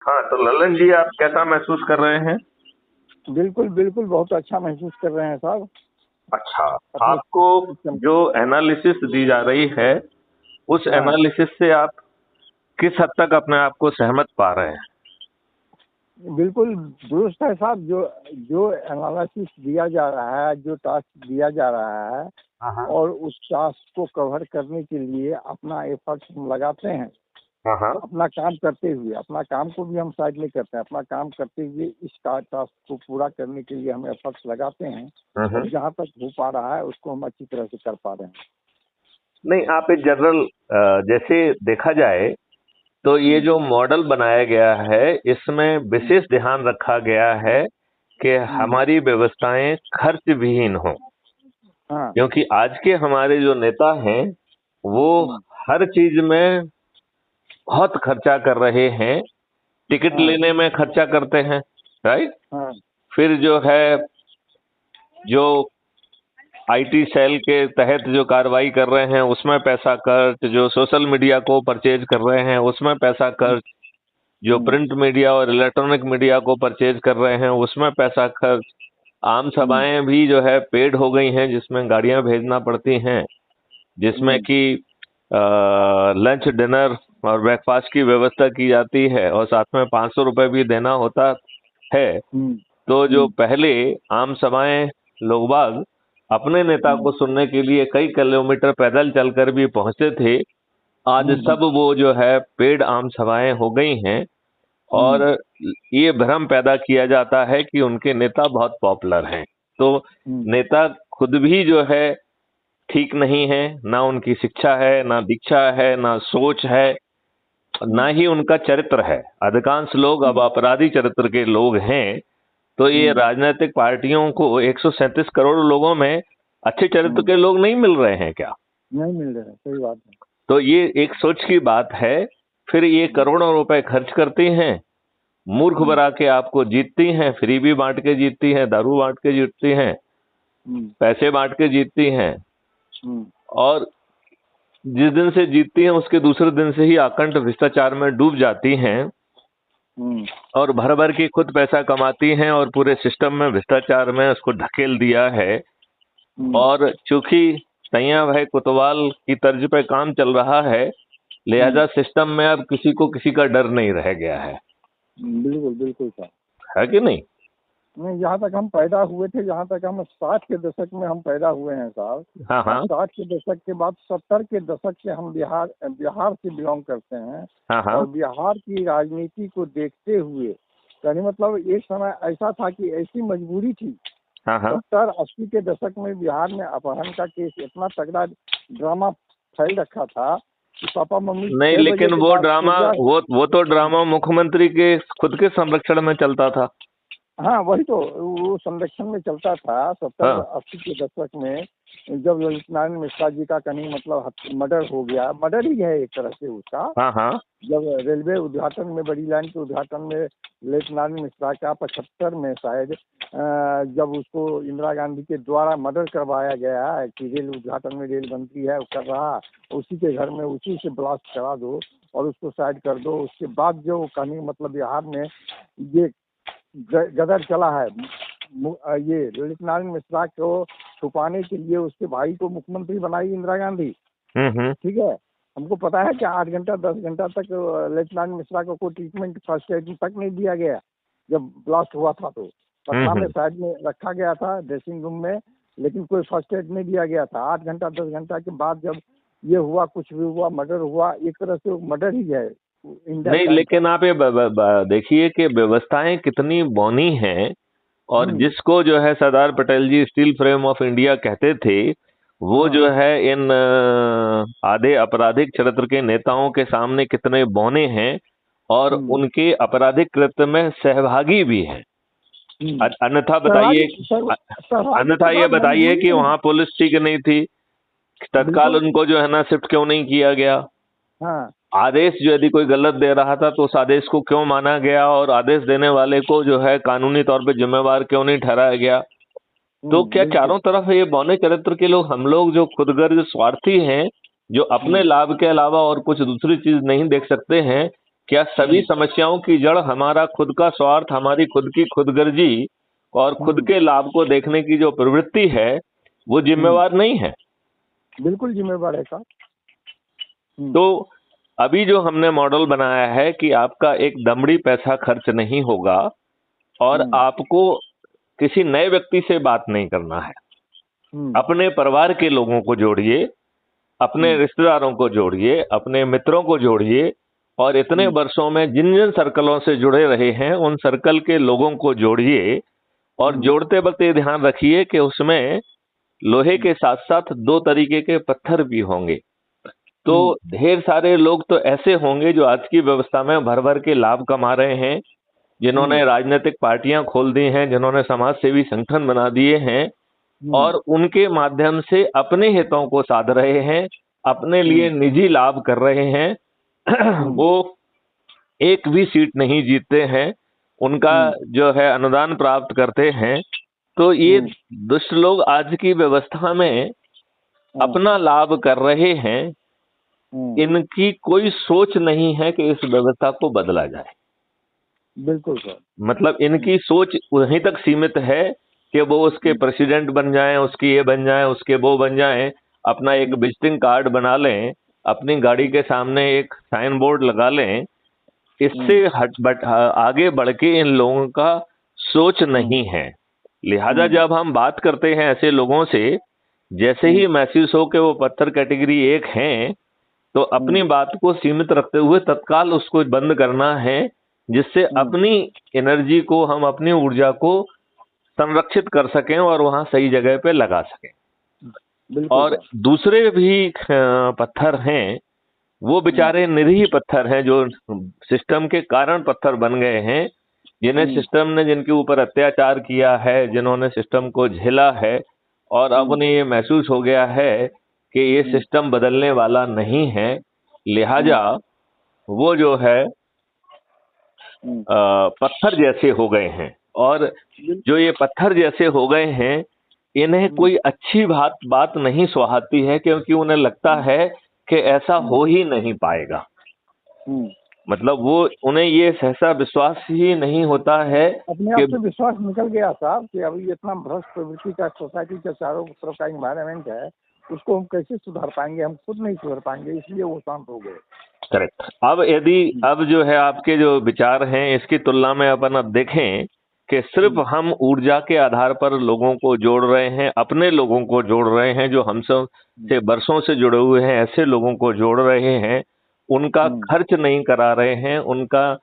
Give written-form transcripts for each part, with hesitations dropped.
हाँ, तो ललन जी आप कैसा महसूस कर रहे हैं? बिल्कुल बिल्कुल, बहुत अच्छा महसूस कर रहे हैं साहब। अच्छा, अपने आपको सिस्टम। जो एनालिसिस दी जा रही है, उस हाँ, एनालिसिस से आप किस हद तक अपने आप को सहमत पा रहे हैं? बिल्कुल दुरुस्त है साहब। जो जो एनालिसिस दिया जा रहा है, जो टास्क दिया जा रहा है, हाँ हाँ। और उस टास्क को कवर करने के लिए अपना एफर्ट हम लगाते हैं। हाँ हाँ। अपना काम करते हुए, अपना काम को भी हम साइड में करते हैं, अपना काम करते हुए इस टास्क को पूरा करने के लिए हम एफर्ट्स लगाते हैं। और हम्म। जहाँ तक हो पा रहा है उसको हम अच्छी तरह से कर पा रहे हैं। नहीं, आप एक जनरल जैसे देखा जाए तो ये हम्म, जो मॉडल बनाया गया है, इसमें हम्म, विशेष ध्यान रखा गया है कि हम्म, हमारी व्यवस्थाएं खर्च विहीन हों। हाँ, क्योंकि आज के हमारे जो नेता हैं, वो हम्म, हर चीज में बहुत खर्चा कर रहे हैं। टिकट हाँ, लेने में खर्चा करते हैं, राइट। हाँ, फिर जो है, जो आईटी सेल के तहत जो कार्रवाई कर रहे हैं उसमें पैसा खर्च, जो सोशल मीडिया को परचेज कर रहे हैं उसमें पैसा खर्च, जो हम्म, प्रिंट मीडिया और इलेक्ट्रॉनिक मीडिया को परचेज कर रहे हैं उसमें पैसा खर्च। आम हम्म, सभाएं भी जो है पेड हो गई हैं, जिसमें गाड़ियां भेजना पड़ती हैं, जिसमें हम्म, कि लंच डिनर और ब्रेकफास्ट की व्यवस्था की जाती है और साथ में 500 रुपये भी देना होता है। हम्म, तो जो हम्म, पहले आम सभाएं लोग बाग अपने नेता हम्म, को सुनने के लिए कई किलोमीटर पैदल चलकर भी पहुंचते थे, आज हम्म, सब वो जो है पेड आम सभाएं हो गई हैं। और हम्म, ये भ्रम पैदा किया जाता है कि उनके नेता बहुत पॉपुलर हैं। तो हम्म, नेता खुद भी जो है ठीक नहीं है, ना उनकी शिक्षा है, ना दीक्षा है, ना सोच है, ना हम्म, ही उनका चरित्र है। अधिकांश लोग अब हम्म, अपराधी चरित्र के लोग हैं। तो ये हम्म, राजनीतिक पार्टियों को 137 करोड़ लोगों में अच्छे चरित्र हम्म, के लोग नहीं मिल रहे हैं क्या? नहीं मिल रहा है, सही बात है। तो ये एक सोच की बात है। फिर ये हम्म, करोड़ों रुपए खर्च करती हैं, मूर्ख हम्म, बना के आपको जीतती हैं, फ्री भी बांट के जीतती हैं, दारू बांट के जीतती हैं, हम्म, पैसे बांट के जीतती हैं। हम्म, और जिस दिन से जीतती हैं उसके दूसरे दिन से ही आकंठ भ्रष्टाचार में डूब जाती हैं हम्म, और भर भर के खुद पैसा कमाती हैं और पूरे सिस्टम में भ्रष्टाचार में उसको ढकेल दिया है। हम्म, और चूंकि सैया भाई कोतवाल की तर्ज पे काम चल रहा है, हम्म, लिहाजा सिस्टम में अब किसी को किसी का डर नहीं रह गया बिल्कुल बिल्कुल सर। है कि नहीं? नहीं, जहाँ तक हम पैदा हुए थे, जहाँ तक हम 60 के दशक में हम पैदा हुए हैं साहब। हाँ और हाँ। 60 के दशक के बाद 70 के दशक से हम बिहार बिहार से बिलोंग करते हैं। हाँ हाँ। और बिहार की राजनीति को देखते हुए, यानी मतलब एक समय ऐसा था कि ऐसी मजबूरी थी। हाँ हाँ। 70-80 के दशक में बिहार में अपहरण का केस इतना तगड़ा ड्रामा फैल रखा था कि पापा मम्मी नहीं, 6 बजे लेकिन के वो बाद ड्रामा, सूर्या। वो तो ड्रामा मुख्यमंत्री के खुद के संरक्षण में चलता था। हाँ, वही तो। वो संरक्षण में चलता था सत्तर हाँ अस्सी के दशक में। जब ललित नारायण मिश्रा जी का कहीं मतलब मर्डर हो गया, मर्डर ही है एक तरह से उसका। हाँ। हाँ। जब रेलवे उद्घाटन में, बड़ी लाइन के उद्घाटन में ललित नारायण मिश्रा का 75 में शायद, जब उसको इंदिरा गांधी के द्वारा मर्डर करवाया गया है कि रेल उद्घाटन में रेल मंत्री है वो कर रहा, उसी के घर में उसी से ब्लास्ट करा दो और उसको साइड कर दो। उसके बाद जो कहीं मतलब बिहार में ये गदर चला है। ये ललित नारायण मिश्रा को छुपाने के लिए उसके भाई को मुख्यमंत्री बनाई इंदिरा गांधी। हम्म। ठीक है। हमको पता है कि 8 घंटा 10 घंटा तक ललित नारायण मिश्रा को कोई ट्रीटमेंट फर्स्ट एड तक नहीं दिया गया। जब ब्लास्ट हुआ था तो पटना में हम्म। साइड में रखा गया था ड्रेसिंग रूम में, लेकिन कोई फर्स्ट एड नहीं दिया गया था। 8 घंटा 10 घंटा के बाद जब ये हुआ, कुछ भी हुआ, मर्डर हुआ, एक तरह से मर्डर ही है इंडिया नहीं, टाइम का। लेकिन आप ये देखिए कि व्यवस्थाएं कितनी बौनी हैं। और हम्म, जिसको जो है सरदार पटेल जी स्टील फ्रेम ऑफ इंडिया कहते थे, वो हाँ, जो है इन आधे आपराधिक चरित्र के नेताओं के सामने कितने बौने हैं और हम्म, उनके आपराधिक कृत्य में सहभागी भी हैं। हम्म। अन्यथा बताइए, सहभागी सहभागी अन्यथा के ये बाद बताइए मजबूरी कि नहीं। वहां पुलिस ठीक नहीं थी, तत्काल बिल्कुल। उनको जो है ना शिफ्ट क्यों नहीं किया गया? हाँ। आदेश जो यदि कोई गलत दे रहा था तो उस आदेश को क्यों माना गया और आदेश देने वाले को जो है कानूनी तौर पे जिम्मेवार क्यों नहीं ठहराया गया? तो क्या बिल्कुल। चारों तरफ ये बौने चरित्र के लोग, हम लोग जो खुदगर्ज स्वार्थी हैं, जो अपने हम्म, लाभ के अलावा और कुछ दूसरी चीज नहीं देख सकते हैं, क्या सभी समस्याओं की जड़ हमारा खुद का स्वार्थ, हमारी खुद की खुदगर्जी और खुद के लाभ को देखने की जो प्रवृत्ति है वो जिम्मेवार नहीं है? बिल्कुल जिम्मेवार है साहब। तो अभी जो हमने मॉडल बनाया है कि आपका एक दमड़ी पैसा खर्च नहीं होगा और आपको किसी नए व्यक्ति से बात नहीं करना है। अपने परिवार के लोगों को जोड़िए, अपने रिश्तेदारों को जोड़िए, अपने मित्रों को जोड़िए और इतने वर्षों में जिन जिन सर्कलों से जुड़े रहे हैं उन सर्कल के लोगों को जोड़िए और जोड़ते वक्त ये ध्यान रखिए कि उसमें लोहे के साथ साथ दो तरीके के पत्थर भी होंगे। तो ढेर सारे लोग तो ऐसे होंगे जो आज की व्यवस्था में भर भर के लाभ कमा रहे हैं, जिन्होंने राजनीतिक पार्टियां खोल दी हैं, जिन्होंने समाज सेवी संगठन बना दिए हैं और उनके माध्यम से अपने हितों को साध रहे हैं, अपने लिए निजी लाभ कर रहे हैं। वो एक भी सीट नहीं जीतते हैं, उनका जो है अनुदान प्राप्त करते हैं। तो ये दुष्ट लोग आज की व्यवस्था में अपना लाभ कर रहे हैं। इनकी कोई सोच नहीं है कि इस व्यवस्था को बदला जाए। बिल्कुल सर। मतलब इनकी सोच वहीं तक सीमित है कि वो उसके प्रेसिडेंट बन जाएं, उसकी ये बन जाएं, उसके वो बन जाएं, अपना एक विजिटिंग कार्ड बना लें, अपनी गाड़ी के सामने एक साइन बोर्ड लगा लें। इससे आगे बढ़ के इन लोगों का सोच नहीं है। लिहाजा जब हम बात करते हैं ऐसे लोगों से, जैसे ही महसूस हो कि वो पत्थर कैटेगरी 1 हैं, तो अपनी बात को सीमित रखते हुए तत्काल उसको बंद करना है, जिससे अपनी एनर्जी को हम, अपनी ऊर्जा को संरक्षित कर सकें और वहां सही जगह पे लगा सकें। और दूसरे भी पत्थर हैं, वो बेचारे निरीह पत्थर हैं जो सिस्टम के कारण पत्थर बन गए हैं, जिन्हें सिस्टम ने, जिनके ऊपर अत्याचार किया है, जिन्होंने सिस्टम को झेला है और अब उन्हें ये महसूस हो गया है कि ये सिस्टम बदलने वाला नहीं है। लिहाजा वो जो है पत्थर जैसे हो गए हैं। और जो ये पत्थर जैसे हो गए हैं, इन्हें कोई अच्छी बात नहीं सुहाती है, क्योंकि उन्हें लगता है कि ऐसा हो ही नहीं पाएगा। मतलब वो, उन्हें ये सहसा विश्वास ही नहीं होता है। अपने आप से विश्वास निकल गया साहब कि अभी इतना भ्रष्ट प्रवृत्ति का सोसाइटी का चारों तरफ का एनवायरनमेंट है, उसको हम कैसे सुधार पाएंगे? हम खुद नहीं सुधार पाएंगे, इसलिए वो शांत हो गए। करेक्ट। अब जो है आपके जो विचार हैं, इसकी तुलना में अपन अब देखें कि सिर्फ हम ऊर्जा के आधार पर लोगों को जोड़ रहे हैं, अपने लोगों को जोड़ रहे हैं जो हमसे से वर्षों से जुड़े हुए हैं, ऐसे लोगों को जोड़ रहे हैं, उनका खर्च नहीं करा रहे हैं, उनका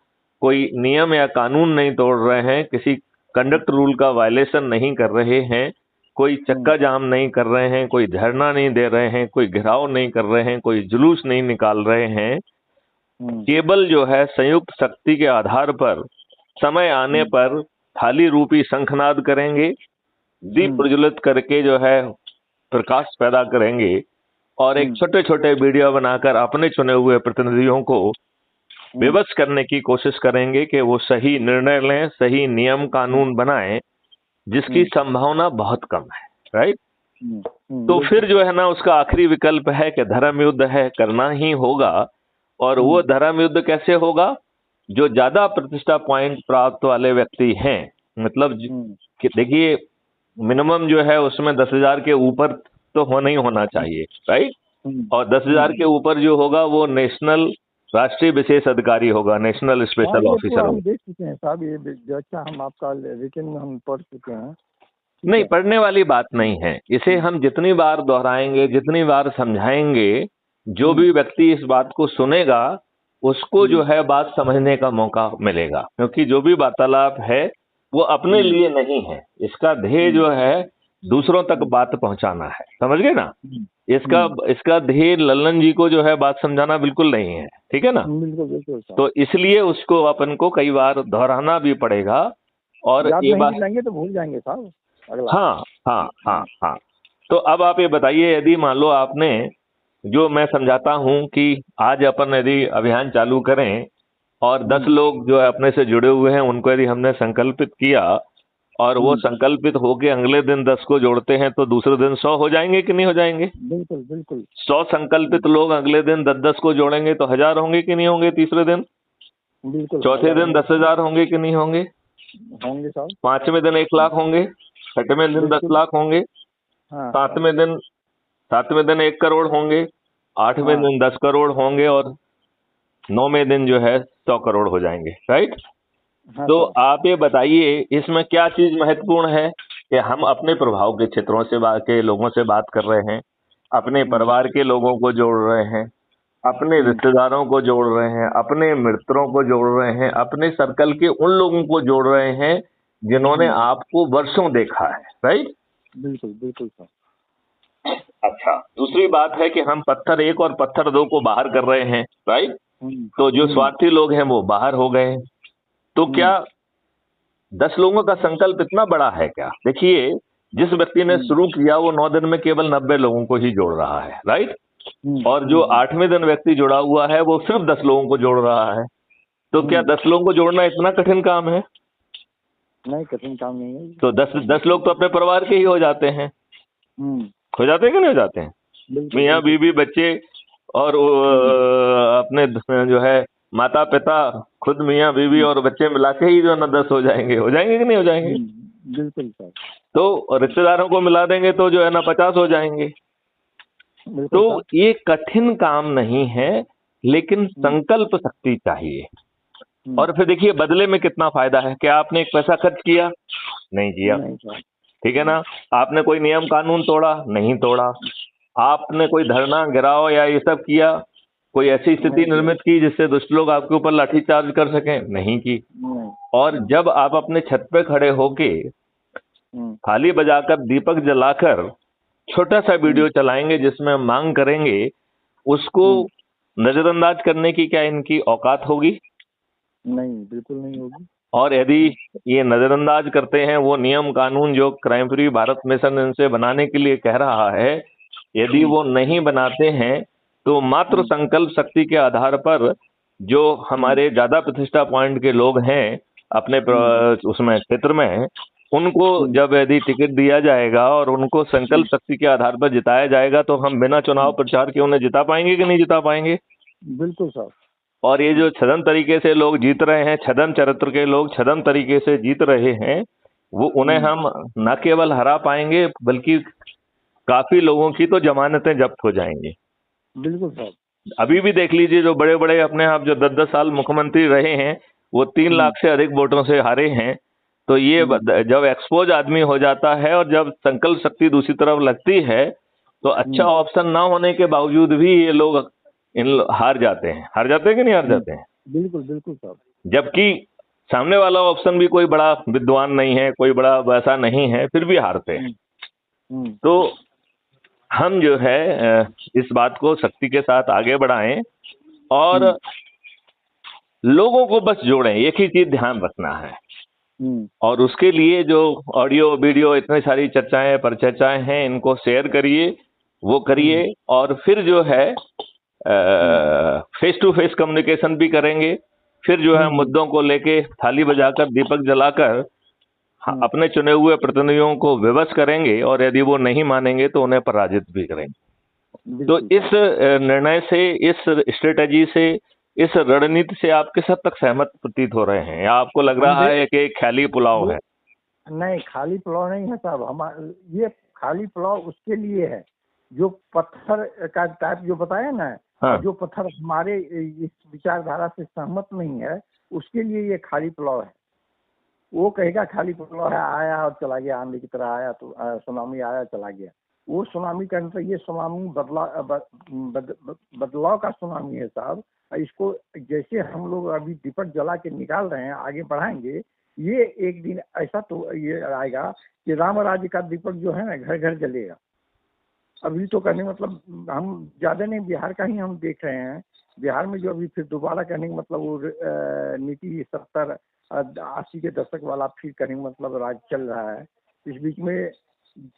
कोई नियम या कानून नहीं तोड़ रहे हैं, किसी कंडक्ट रूल का वायलेशन नहीं कर रहे हैं, कोई चक्का जाम नहीं कर रहे हैं, कोई धरना नहीं दे रहे हैं, कोई घेराव नहीं कर रहे हैं, कोई जुलूस नहीं निकाल रहे हैं। केवल जो है संयुक्त शक्ति के आधार पर समय आने पर थाली रूपी शंखनाद करेंगे, दीप प्रज्वलित करके जो है प्रकाश पैदा करेंगे और एक छोटे छोटे वीडियो बनाकर अपने चुने हुए प्रतिनिधियों को विवश करने की कोशिश करेंगे कि वो सही निर्णय लें, सही नियम कानून बनाएं, जिसकी संभावना बहुत कम है। राइट। तो फिर जो है ना, उसका आखिरी विकल्प है कि धर्म युद्ध है, करना ही होगा। और वो धर्म युद्ध कैसे होगा? जो ज्यादा प्रतिष्ठा पॉइंट प्राप्त वाले व्यक्ति हैं, मतलब कि देखिए मिनिमम जो है उसमें 10,000 के ऊपर तो होना ही होना चाहिए। राइट। और 10,000 के ऊपर जो होगा वो नेशनल, राष्ट्रीय विशेष अधिकारी होगा, नेशनल स्पेशल ऑफिसर होगा। देख चुके हैं साहब, ये अच्छा हम आपका रिटर्न हम पढ़ चुके हैं। नहीं, पढ़ने वाली बात नहीं है। इसे हम जितनी बार दोहराएंगे, जितनी बार समझाएंगे, जो भी व्यक्ति इस बात को सुनेगा उसको जो है बात समझने का मौका मिलेगा, क्योंकि जो भी वार्तालाप है वो अपने लिए नहीं है। इसका ध्येय जो है दूसरों तक बात पहुंचाना है। समझ गए ना? इसका ध्येय लल्लन जी को जो है बात समझाना बिल्कुल नहीं है। ठीक है ना? बिल्कुल। तो इसलिए उसको अपन को कई बार दोहराना भी पड़ेगा। और ये बात लेंगे तो भूल जाएंगे साहब। हाँ। तो अब आप ये बताइए, यदि मान लो आपने, जो मैं समझाता हूं कि आज अपन यदि अभियान चालू करें और 10 लोग जो है अपने से जुड़े हुए हैं, उनको यदि हमने संकल्पित किया और वो संकल्पित होके अगले दिन 10 को जोड़ते हैं, तो दूसरे दिन 100 हो जाएंगे कि नहीं हो जाएंगे? बिल्कुल। 100 संकल्पित लोग अगले दिन 10-10 को जोड़ेंगे तो 1000 होंगे कि नहीं होंगे तीसरे दिन? बिल्कुल चौथे फायदा दिन 10,000 होंगे कि नहीं होंगे? होंगे साहब। पांचवें दिन 1 लाख होंगे, छठवें दिन 10 बिल्कुल। लाख होंगे, हाँ सातवें दिन 1 करोड़ होंगे, आठवें हाँ दिन 10 करोड़ होंगे और 9वें दिन जो है 100 करोड़ हो जाएंगे, राइट? हाँ तो साहब। आप ये बताइए इसमें क्या चीज महत्वपूर्ण है कि हम अपने प्रभाव के क्षेत्रों से के लोगों से बात कर रहे हैं, अपने हम्म परिवार के लोगों को जोड़ रहे हैं, अपने हम्म रिश्तेदारों को जोड़ रहे हैं, अपने मित्रों को जोड़ रहे हैं, अपने सर्कल के उन लोगों को जोड़ रहे हैं जिन्होंने हम्म, आपको वर्षों देखा है, राइट? बिल्कुल बिल्कुल साहब। अच्छा, दूसरी बात है कि हम पत्थर 1 और पत्थर 2 को बाहर कर रहे हैं, राइट? हम्म तो जो हम्म स्वार्थी लोग हैं वो बाहर हो गए हैं। तो क्या हम्म 10 लोगों का संकल्प इतना बड़ा है क्या? देखिए, जिस व्यक्ति ने हम्म शुरू किया वो 9 दिन में केवल 90 लोगों को ही जोड़ रहा है, राइट? और जो हम्म। 8वें दिन व्यक्ति जुड़ा हुआ है वो सिर्फ 10 लोगों को जोड़ रहा है। तो क्या हम्म, 10 लोगों को जोड़ना इतना कठिन काम है? नहीं कठिन काम नहीं है। तो 10 लोग तो अपने परिवार के ही हो जाते हैं। हम्म, हो जाते हैं कि नहीं हो जाते हैं? बिल्कुल मियाँ बिल्कुल। बीवी बच्चे और हम्म अपने जो है माता पिता, खुद मियाँ बीवी हम्म और बच्चे मिला के ही जो है ना 10 हो जाएंगे कि नहीं हो जाएंगे? बिल्कुल सर। तो रिश्तेदारों को मिला देंगे तो जो है ना 50 हो जाएंगे। तो बिल्कुल सर। ये कठिन काम नहीं है, लेकिन हम्म संकल्प शक्ति चाहिए। हम्म, और फिर देखिए बदले में कितना फायदा है। क्या आपने एक पैसा खर्च किया? नहीं किया। नहीं सर। ठीक है ना? आपने कोई नियम कानून तोड़ा? नहीं तोड़ा। आपने कोई धरना गिराव या ये सब किया? कोई ऐसी स्थिति नहीं किया। निर्मित की जिससे दुष्ट लोग आपके ऊपर लाठीचार्ज कर सकें? नहीं की। नहीं। और जब आप अपने छत पे खड़े होके हम्म थाली बजाकर दीपक जलाकर छोटा सा हम्म वीडियो चलाएंगे जिसमें हम मांग करेंगे, उसको हम्म, नजरअंदाज करने की क्या इनकी औकात होगी? नहीं बिल्कुल नहीं होगी। और यदि ये नजरअंदाज करते हैं वो नियम कानून जो क्राइम फ्री भारत मिशन इनसे बनाने के लिए कह रहा है, यदि हम्म वो नहीं बनाते हैं तो मात्र हम्म संकल्प शक्ति के आधार पर जो हम्म हमारे ज्यादा प्रतिष्ठा पॉइंट के लोग हैं अपने हम्म उसमें क्षेत्र में, उनको हम्म जब यदि टिकट दिया जाएगा और उनको संकल्प हम्म शक्ति के आधार पर जिताया जाएगा तो हम बिना चुनाव हम्म, प्रचार के उन्हें जिता पाएंगे कि नहीं जिता पाएंगे? बिल्कुल सर। और ये जो छदम तरीके से लोग जीत रहे हैं, छदम चरित्र के लोग छदम तरीके से जीत रहे हैं, वो उन्हें हम्म, हम न केवल हरा पाएंगे बल्कि काफी लोगों की तो जमानतें जब्त हो जाएंगी। बिल्कुल सर। अभी भी देख लीजिए जो बड़े बड़े अपने आप जो 10-10 साल मुख्यमंत्री रहे हैं वो 3 लाख हम्म से अधिक वोटों से हारे हैं। तो ये हम्म जब एक्सपोज आदमी हो जाता है और जब संकल्प शक्ति दूसरी तरफ लगती है तो अच्छा हम्म ऑप्शन ना होने के बावजूद भी ये लोग हार जाते हैं कि नहीं हार हम्म, जाते हैं? बिल्कुल बिल्कुल सर। जबकि सामने वाला ऑप्शन भी कोई बड़ा विद्वान नहीं है, कोई बड़ा वैसा नहीं है, फिर भी हारते हैं। हम्म हम्म तो हम जो है इस बात को शक्ति के साथ आगे बढ़ाएं और हम्म लोगों को बस जोड़ें, एक ही चीज ध्यान रखना है। हम्म और उसके लिए जो ऑडियो वीडियो इतनी सारी चर्चाएं परिचर्चाएं हैं इनको शेयर करिए, वो हम्म करिए। और फिर जो है हम्म फेस टू फेस कम्युनिकेशन भी करेंगे। फिर जो है हम्म मुद्दों को लेके थाली बजाकर दीपक जलाकर हम्म, अपने चुने हुए प्रतिनिधियों को विवश करेंगे और यदि वो नहीं मानेंगे तो उन्हें पराजित भी करेंगे। तो बिल्कुल इस सर। निर्णय से, इस स्ट्रेटजी से, इस रणनीति से आप किस हद तक सहमत प्रतीत हो रहे हैं या आपको लग रहा हंड्रेड। है कि एक ख्याली पुलाव है? नहीं खाली पुलाव नहीं है साहब। हमारे ये खाली पुलाव उसके लिए है जो पत्थर का टाइप जो बताया ना, हाँ। और जो पत्थर हमारे इस विचारधारा से सहमत नहीं है उसके लिए ये खाली पुलाव है। वो कहेगा खाली पुलाव है, आया और चला गया, आंधी की तरह आया तो सुनामी आया चला गया। वो सुनामी का मतलब ये सुनामी बदलाव का सुनामी है साहब। इसको जैसे हम लोग अभी दीपक जला के निकाल रहे हैं आगे बढ़ाएंगे, ये एक दिन ऐसा तो ये आएगा कि राम राज्य का दीपक जो है ना घर घर जलेगा। अभी तो करने मतलब हम ज्यादा नहीं, बिहार का ही हम देख रहे हैं। बिहार में जो अभी फिर दोबारा करने का मतलब वो नीति 70-80 के दशक वाला फिर करने का मतलब राज चल रहा है। इस बीच में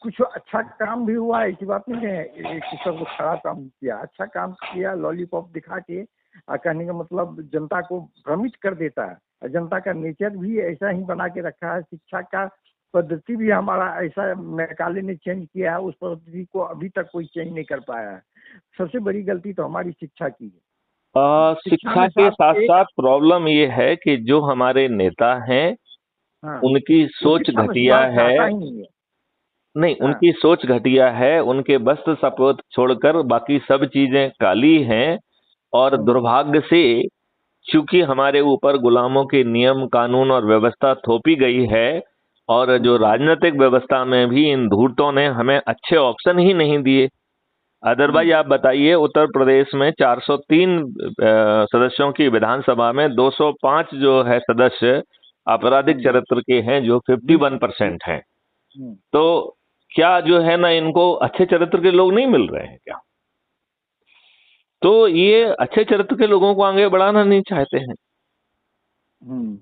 कुछ अच्छा काम भी हुआ है, ऐसी बात नहीं है कि सब खराब काम किया। अच्छा काम किया, लॉलीपॉप दिखा के कहने का मतलब जनता को भ्रमित कर देता है। और जनता का नेचर भी ऐसा ही बना के रखा है। शिक्षा का पद्धति भी हमारा ऐसा मैकाले ने चेंज किया है, उस पद्धति को अभी तक कोई चेंज नहीं कर पाया है। सबसे बड़ी गलती तो हमारी शिक्षा की है। शिक्षा शिक्षा में के साथ साथ एक। साथ प्रॉब्लम ये है कि जो हमारे नेता हैं हाँ, उनकी वो सोच शिक्षा में घटिया सुधार है। चाहता ही नहीं है। नहीं, हाँ। उनकी सोच घटिया है, उनके वस्त्र सफेद छोड़कर बाकी सब चीजें काली हैं। और दुर्भाग्य से चूंकि हमारे ऊपर गुलामों के नियम कानून और व्यवस्था थोपी गई है, और जो राजनीतिक व्यवस्था में भी इन धूर्तों ने हमें अच्छे ऑप्शन ही नहीं दिए। अदरवाइज आप बताइए, उत्तर प्रदेश में 403 सदस्यों की विधानसभा में 205 जो है सदस्य आपराधिक चरित्र के हैं, जो 51% हैं। तो क्या जो है ना, इनको अच्छे चरित्र के लोग नहीं मिल रहे हैं क्या? तो ये अच्छे चरित्र के लोगों को आगे बढ़ाना नहीं चाहते हैं।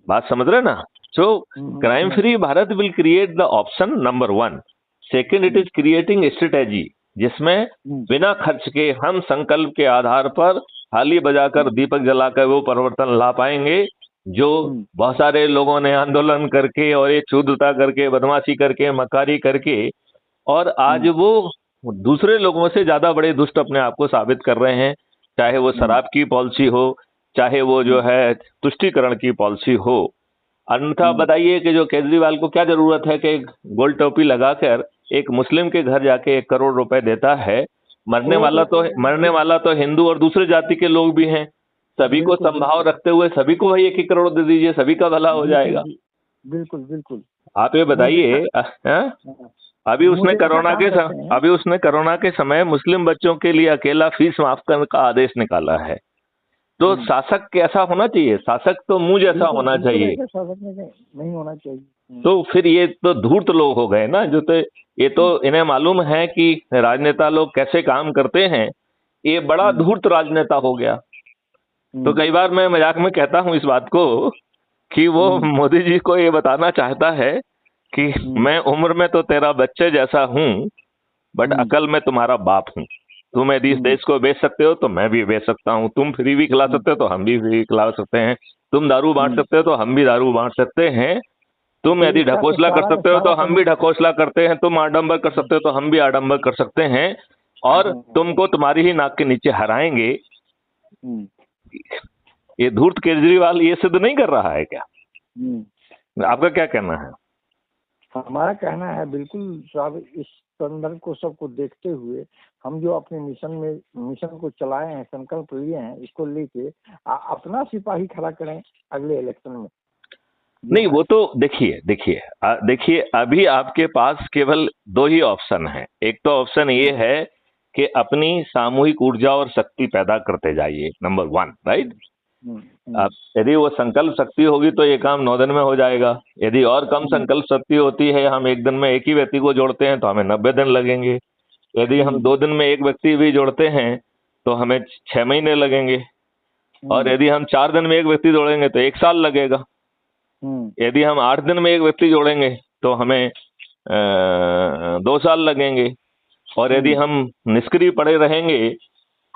बात समझ रहे ना? So crime free Bharat will create the option number 1। Second, it is creating strategy जिसमें बिना खर्च के हम संकल्प के आधार पर थाली बजाकर दीपक जलाकर वो परिवर्तन ला पाएंगे जो बहुत सारे लोगों ने आंदोलन करके और ये क्षुद्रता करके, बदमाशी करके, मक्कारी करके, और आज वो दूसरे लोगों से ज्यादा बड़े दुष्ट अपने आप को साबित कर रहे हैं। चाहे वो शराब की पॉलिसी हो, चाहे वो जो है तुष्टीकरण की पॉलिसी हो। अन्यथा बताइए कि जो केजरीवाल को क्या जरूरत है कि गोल टोपी लगाकर एक मुस्लिम के घर जाके 1 करोड़ रुपए देता है। मरने वाला तो हिंदू और दूसरे जाति के लोग भी हैं। सभी को संभाव रखते हुए सभी को वही 1 करोड़ दे दीजिए, सभी का भला हो जाएगा। बिल्कुल बिल्कुल। आप ये बताइए, अभी उसने कोरोना के समय मुस्लिम बच्चों के लिए अकेला फीस माफ करने का आदेश निकाला है। तो शासक कैसा होना चाहिए? शासक तो मुंह जैसा होना चाहिए, शासक नहीं होना चाहिए। तो फिर ये तो धूर्त लोग हो गए ना, जो तो ये तो इन्हें मालूम है कि राजनेता लोग कैसे काम करते हैं। ये बड़ा धूर्त राजनेता हो गया। तो कई बार मैं मजाक में कहता हूं इस बात को कि वो मोदी जी को ये बताना चाहता है कि मैं उम्र में तो तेरा बच्चे जैसा हूं, बट अकल में तुम्हारा बाप हूं। तुम यदि इस देश को बेच सकते हो तो मैं भी बेच सकता हूं। तुम फ्री भी खिला सकते हो तो हम भी फ्री खिला सकते हैं। तुम दारू बांट सकते हो तो हम भी दारू बांट सकते हैं। तुम यदि ढकोसला कर सकते हो तो हम भी ढकोसला करते हैं। तुम आडंबर कर सकते हो तो हम भी आडंबर कर सकते हैं। और तुमको तुम्हारी ही नाक के नीचे हराएंगे। ये धूर्त केजरीवाल ये सिद्ध नहीं कर रहा है क्या? आपका क्या कहना है? हमारा कहना है बिल्कुल साहब, इस संदर्भ को सबको देखते हुए हम जो अपने मिशन को चलाए हैं, संकल्प लिए हैं, इसको लेके अपना सिपाही खड़ा करें अगले इलेक्शन में। नहीं, वो तो देखिए अभी आपके पास केवल 2 ही ऑप्शन है। एक तो ऑप्शन ये है कि अपनी सामूहिक ऊर्जा और शक्ति पैदा करते जाइए, नंबर 1, राइट। अब यदि वो संकल्प शक्ति होगी तो ये काम 9 दिन में हो जाएगा। यदि और कम संकल्प शक्ति होती है, हम 1 दिन में एक ही व्यक्ति को जोड़ते हैं तो हमें 90 दिन लगेंगे। यदि हम 2 दिन में एक व्यक्ति भी जोड़ते हैं तो हमें 6 महीने लगेंगे। और यदि हम 4 दिन में एक व्यक्ति जोड़ेंगे तो 1 साल लगेगा। यदि हम 8 दिन में एक व्यक्ति जोड़ेंगे तो हमें 2 साल लगेंगे। और यदि हम निष्क्रिय पड़े रहेंगे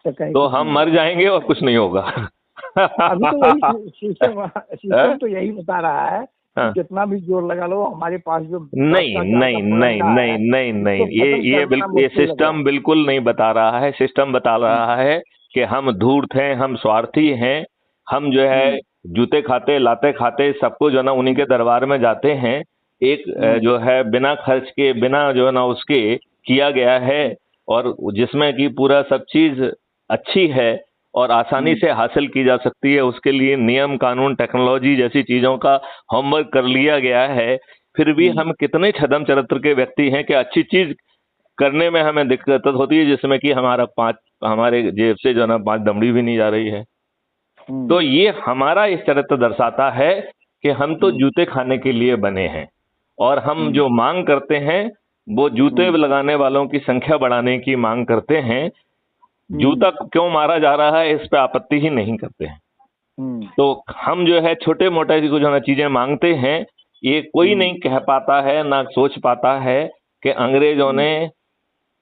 तो हम मर जाएंगे और कुछ नहीं होगा। अभी तो सिस्टम तो यही बता रहा है, कितना भी जोर लगा लो, हमारे पास जो नहीं, ये सिस्टम बिल्कुल नहीं बता रहा है। सिस्टम बता रहा है कि हम धूर्त हैं, हम स्वार्थी हैं, हम जो है जूते खाते लाते खाते सबको जो ना उन्हीं के दरबार में जाते हैं। एक जो है बिना खर्च के, बिना जो है ना उसके किया गया है, और जिसमें कि पूरा सब चीज अच्छी है और आसानी से हासिल की जा सकती है। उसके लिए नियम कानून टेक्नोलॉजी जैसी चीजों का होमवर्क कर लिया गया है। फिर भी हम कितने छदम चरित्र के व्यक्ति हैं कि अच्छी चीज करने में हमें दिक्कत होती है, जिसमें कि हमारे जेब से जो ना 5 दमड़ी भी नहीं जा रही है। तो ये हमारा इस चरित्र दर्शाता है कि हम तो जूते खाने के लिए बने हैं, और हम जो मांग करते हैं वो जूते लगाने वालों की संख्या बढ़ाने की मांग करते हैं। जूता क्यों मारा जा रहा है इस पे आपत्ति ही नहीं करते हैं। तो हम जो है छोटे मोटे जो है चीजें मांगते हैं, ये कोई नहीं कह पाता है, ना सोच पाता है कि अंग्रेजों ने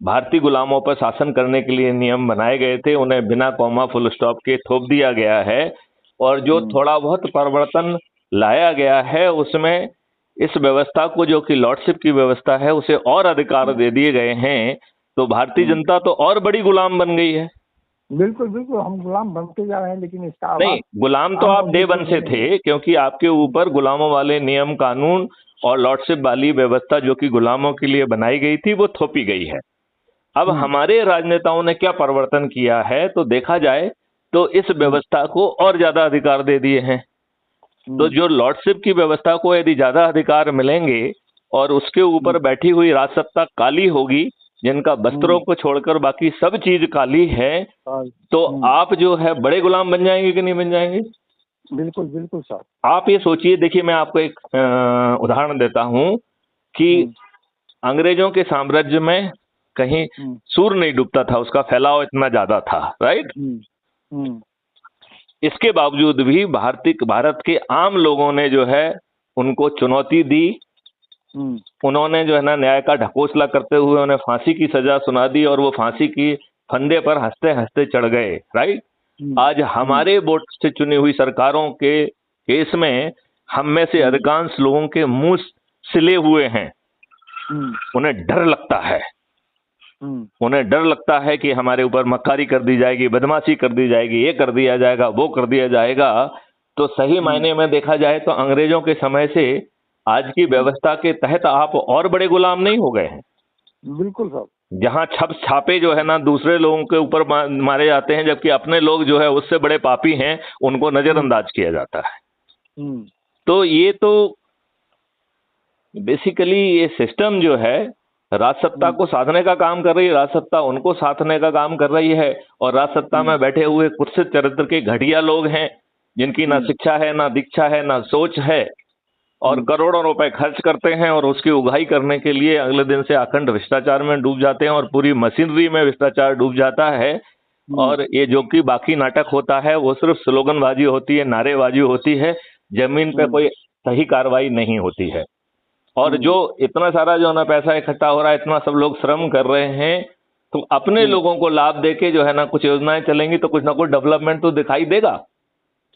भारतीय गुलामों पर शासन करने के लिए नियम बनाए गए थे, उन्हें बिना कॉमा फुल स्टॉप के थोप दिया गया है। और जो थोड़ा बहुत परिवर्तन लाया गया है उसमें इस व्यवस्था को, जो कि लॉर्डशिप की व्यवस्था है, उसे और अधिकार दे दिए गए हैं। तो भारतीय जनता तो और बड़ी गुलाम बन गई है। बिल्कुल बिल्कुल, हम गुलाम बनते जा रहे हैं, लेकिन इसका नहीं, आभास गुलाम तो आम आप डे पब्लिक वन को से नहीं है। थे, क्योंकि आपके ऊपर गुलामों वाले नियम कानून और लॉर्डशिप वाली व्यवस्था जो कि गुलामों के लिए बनाई गई थी, वो थोपी गई है। अब हम्म हमारे राजनेताओं ने क्या परिवर्तन किया है, तो देखा जाए तो इस हम्म व्यवस्था को और ज्यादा अधिकार दे दिए हैं। तो हम्म जो लॉर्डशिप की व्यवस्था को यदि ज्यादा अधिकार मिलेंगे और उसके हम्म ऊपर बैठी हुई राजसत्ता काली होगी, जिनका वस्त्रों हम्म, को छोड़कर बाकी सब चीज काली है, और तो आप जो है बड़े गुलाम बन जाएंगे कि नहीं बन जाएंगे? बिल्कुल बिल्कुल साहब। आप ये सोचिए, देखिए मैं आपको एक उदाहरण देता हूं कि हम्म अंग्रेजों के साम्राज्य में कहीं हम्म सूर्य नहीं डूबता था, उसका फैलाव इतना ज्यादा था, राइट? हम्म हम्म इसके बावजूद भी भारत के आम लोगों ने जो है उनको चुनौती दी। हम्म उन्होंने जो है ना न्याय का ढकोसला करते हुए उन्हें फांसी की सजा सुना दी, और वो फांसी की फंदे पर हंसते हंसते चढ़ गए, राइट? हम्म आज हम्म हमारे वोट से चुनी हुई सरकारों के केस में हम में से हम्म अधिकांश लोगों के मुंह सिले हुए हैं। हम्म उन्हें डर लगता है, हम्म उन्हें डर लगता है कि हमारे ऊपर मक्कारी कर दी जाएगी, बदमाशी कर दी जाएगी, ये कर दिया जाएगा, वो कर दिया जाएगा। तो सही हम्म मायने में देखा जाए तो अंग्रेजों के समय से आज की हम्म, व्यवस्था के तहत आप और बड़े गुलाम नहीं हो गए हैं। बिल्कुल साहब। जहां छापे जो है ना दूसरे लोगों के ऊपर मारे जाते हैं, जबकि अपने लोग जो है उससे बड़े पापी हैं, उनको हम्म नजरअंदाज किया जाता है। हम्म तो ये तो बेसिकली ये सिस्टम जो है राजसत्ता हम्म को साधने का काम कर रही है, राजसत्ता उनको साधने का काम कर रही है, और राजसत्ता हम्म में बैठे हुए कुत्सित चरित्र के घटिया लोग हैं, जिनकी ना हम्म शिक्षा है, ना दीक्षा है, ना सोच है, और हम्म करोड़ों रुपए खर्च करते हैं और उसकी उगाही करने के लिए अगले दिन से अखंड भ्रष्टाचार में डूब जाते हैं, और पूरी मशीनरी में भ्रष्टाचार डूब जाता है। हम्म और ये जो कि बाकी नाटक होता है वो सिर्फ स्लोगनबाजी होती है, नारेबाजी होती है, जमीन पे हम्म कोई सही कार्रवाई नहीं होती है। और जो हम्म इतना सारा जो है ना पैसा इकट्ठा हो रहा है, इतना सब लोग श्रम कर रहे हैं, तो अपने हम्म लोगों को लाभ देके जो है ना कुछ योजनाएं चलेंगी तो कुछ ना कुछ डेवलपमेंट तो दिखाई देगा।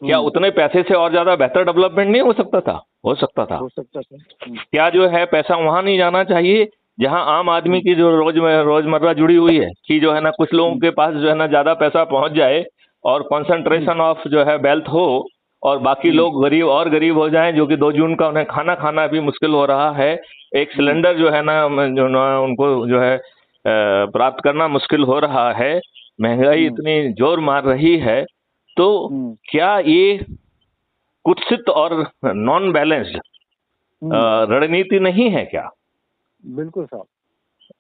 क्या हम्म, उतने पैसे से और ज्यादा बेहतर डेवलपमेंट नहीं हो सकता था? हो सकता था। हो सकता था। क्या जो है पैसा वहां नहीं जाना चाहिए जहां आम आदमी की जो रोजमर्रा जुड़ी हुई है, कि जो है ना कुछ लोगों के पास जो है ना ज्यादा पैसा पहुंच जाए और हम्म कंसंट्रेशन ऑफ जो है वेल्थ हो, और बाकी हम्म लोग गरीब और गरीब हो जाएं, जो कि 2 जून का उन्हें खाना खाना भी मुश्किल हो रहा है, एक हम्म सिलेंडर जो है ना जो ना उनको जो है प्राप्त करना मुश्किल हो रहा है, महंगाई हम्म इतनी जोर मार रही है, तो हम्म क्या ये कुत्सित और नॉन बैलेंस्ड हम्म, रणनीति नहीं है क्या? बिल्कुल साहब।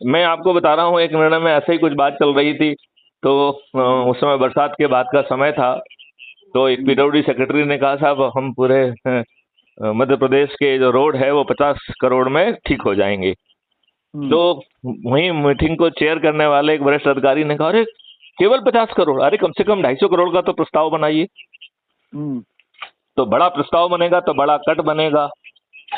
मैं आपको बता रहा हूँ, एक निर्णय में ऐसे ही कुछ बात चल रही थी, तो हम्म उस समय बरसात के बाद का समय था। तो एक हम्म पीडब्ल्यूडी सेक्रेटरी ने कहा, साहब हम पूरे मध्य प्रदेश के जो रोड है वो 50 करोड़ में ठीक हो जाएंगे। तो हम्म वहीं मीटिंग को चेयर करने वाले एक वरिष्ठ अधिकारी ने कहा, अरे केवल 50 करोड़? अरे कम से कम 250 करोड़ का तो प्रस्ताव बनाइए। हम्म तो बड़ा प्रस्ताव बनेगा तो बड़ा कट बनेगा।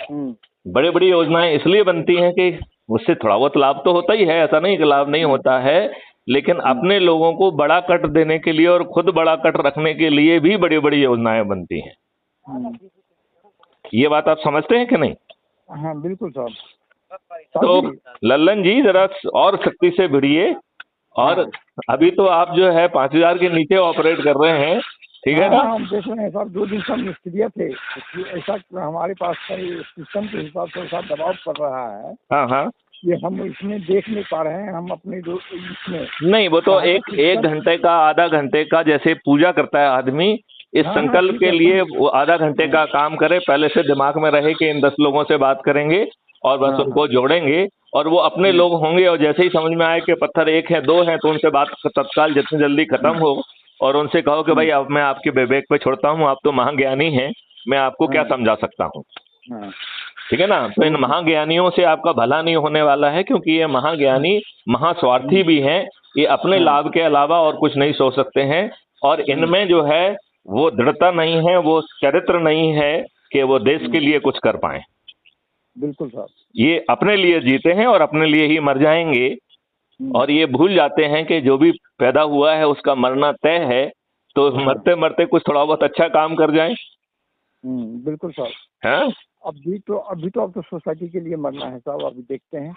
हम्म बड़ी बड़ी योजनाएं इसलिए बनती हैं कि उससे थोड़ा बहुत लाभ तो होता ही है, ऐसा नहीं कि लाभ नहीं हम्म होता है, लेकिन हम्म अपने लोगों को बड़ा कट देने के लिए और खुद बड़ा कट रखने के लिए भी बड़ी बड़ी योजनाएं बनती हैं। हम्म, ये बात आप समझते हैं कि नहीं? हाँ बिल्कुल साहब। तो साहब जी। लल्लन जी जरा और सख्ती से भिड़िए, और हाँ अभी तो आप जो है 5,000 के नीचे ऑपरेट कर रहे हैं, ठीक है हाँ ना? हाँ, हम देख रहे हैं साहब, 2 दिन से हम निष्क्रिय थे, ऐसा हमारे पास सिस्टम के हिसाब से ऐसा दबाव पड़ रहा है हाँ हाँ। कि हम इसमें देख नहीं पा रहे हैं, हम अपने इसमें नहीं, वो तो सहायक एक सिस्टम। घंटे का, आधा घंटे का, जैसे पूजा करता है आदमी, इस हाँ हाँ संकल्प ठीक के है लिए वो आधा घंटे हाँ का काम करे, पहले से दिमाग में रहे कि इन 10 लोगों से बात करेंगे और बस हाँ हाँ उनको जोड़ेंगे, और वो अपने हम्म लोग होंगे, और जैसे ही समझ में आए कि पत्थर 1 है 2 है, तो उनसे बात तत्काल जितनी जल्दी खत्म हम्म हो, और उनसे कहो कि भाई हम्म, अब मैं आपके विवेक पे छोड़ता हूँ, आप तो महाज्ञानी हैं, मैं आपको क्या हाँ समझा सकता हूँ। हाँ ठीक है ना? तो इन महाज्ञानियों से आपका भला नहीं होने वाला है, क्योंकि ये महाज्ञानी महास्वार्थी हम्म, भी हैं, ये अपने हाँ लाभ के अलावा और कुछ नहीं सोच सकते हैं, और हम्म इनमें जो है वो दृढ़ता नहीं है, वो चरित्र नहीं है कि वो देश के हम्म, लिए कुछ कर पाए। बिल्कुल साहब। ये अपने लिए जीते हैं और अपने लिए ही मर जाएंगे, हम्म और ये भूल जाते हैं कि जो भी पैदा हुआ है उसका मरना तय है, तो हाँ मरते मरते कुछ थोड़ा बहुत अच्छा काम कर जाए। बिल्कुल साहब। हाँ, अभी तो अब तो सोसाइटी के लिए मरना है साहब, अभी देखते हैं।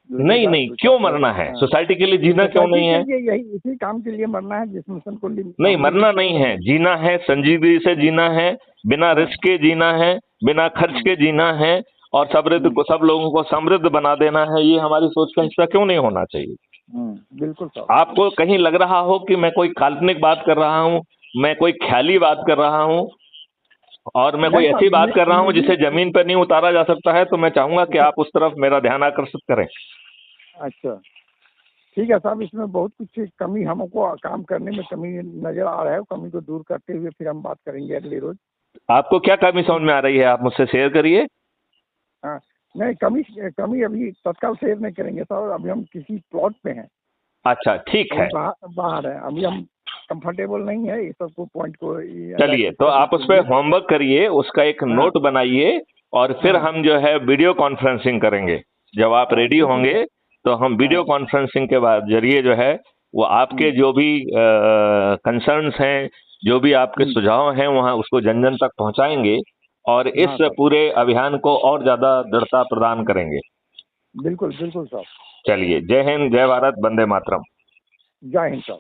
नहीं नहीं, क्यों मरना है? सोसाइटी के लिए जीना क्यों नहीं है? यही इसी काम के लिए मरना है जिस मिशन को नहीं, मरना नहीं है, जीना है, संजीदगी से जीना है, बिना रिस्क के जीना है, बिना खर्च के जीना है, और सब लोगों को समृद्ध बना देना है। ये हमारी सोच का हिस्सा क्यों नहीं होना चाहिए? बिल्कुल साहब। आपको कहीं लग रहा हो कि मैं कोई काल्पनिक बात कर रहा हूँ, मैं कोई ख्याली बात कर रहा हूँ, और मैं कोई ऐसी बात कर रहा हूँ जिसे जमीन पर नहीं उतारा जा सकता है, तो मैं चाहूंगा कि आप उस तरफ मेरा ध्यान आकर्षित करें। अच्छा, ठीक है साहब, इसमें बहुत कुछ कमी हमको काम करने में कमी नजर आ रहा है, कमी को दूर करते हुए फिर हम बात करेंगे अगले रोज। आपको क्या कमी समझ में आ रही है? आप मुझसे शेयर करिए। हाँ, नहीं, कमी अभी तत्काल शेयर नहीं करेंगे साहब, अभी हम किसी प्लॉट पे हैं। अच्छा, ठीक है। बाहर है अभी, हम कंफर्टेबल नहीं है ये सबको पॉइंट को। चलिए, तो आप उस पर होमवर्क करिए, उसका एक नोट बनाइए, और फिर हम जो है वीडियो कॉन्फ्रेंसिंग करेंगे। जब आप रेडी होंगे तो हम वीडियो कॉन्फ्रेंसिंग के बाद जरिए जो है वो आपके जो भी कंसर्न्स हैं, जो भी आपके सुझाव हैं, वहाँ उसको जन जन तक पहुंचाएंगे, और इस पूरे अभियान को और ज्यादा दृढ़ता प्रदान करेंगे। बिल्कुल बिल्कुल साहब। चलिए, जय हिंद, जय भारत, वंदे मातरम। जय हिंद साहब।